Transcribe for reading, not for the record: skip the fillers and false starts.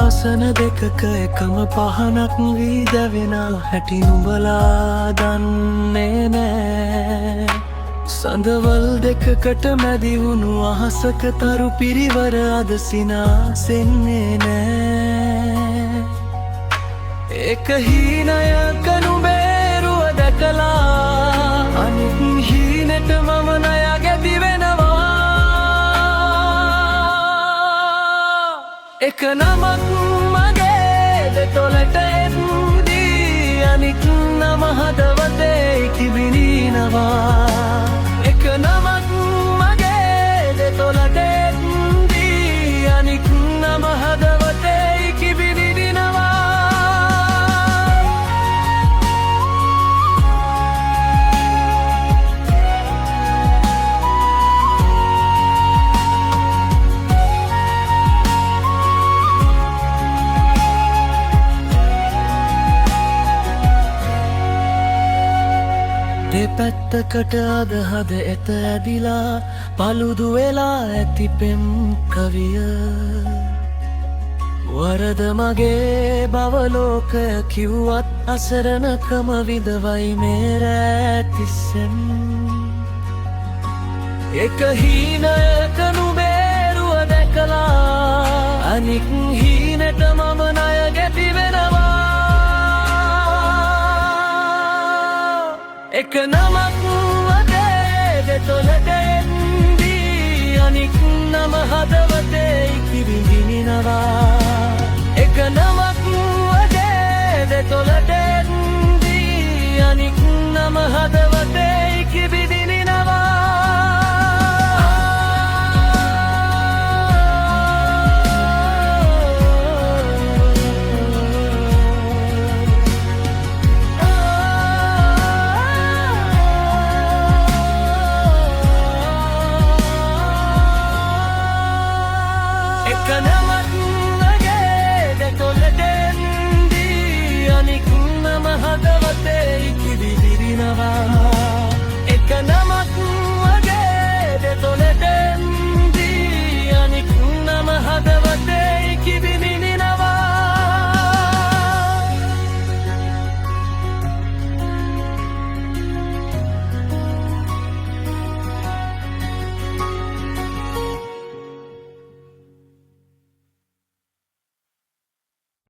ආසන දෙකක එකම පහනක් වී දැවෙන හැටි නුඹලා දන්නේ නෑ. සඳවල් දෙකකට මැදි වුණු අහසක තරු පිරිවර අද සිනාසෙන්නේ නෑ. එක හීනයක නුඹේරුව දැකලා අනිත් හීනෙට මම ණය ගැති වෙනවා. එක නමක් මගේ දෙතොලට එද්දී අනිත් නම හදවතේ කිවිනිනවා. එක නමක් මගේ දෙතොලට එද්දී අනිත් නම හදවතේ කිවිනිනවා. දෙපැත්තකට අද හද එත ඇදිලා පළුදු වෙලා ඇති පෙම් කවිය. වරද මගේ බවලෝකය කිව්වත් අසරණකම විදවයි මේ රෑ තිස්සෙන්. එක හීනයක නුඹේරුව දැකලා අනික් හීනෙට මම ණය ගැති වෙනවා. එක නමක් වගේ දෙතොලට එද්දී අනික් නම හදවතේ කිවිනිනවා. එක නමක් වගේ දෙතොලට එද්දී අනික් නම හදවතේ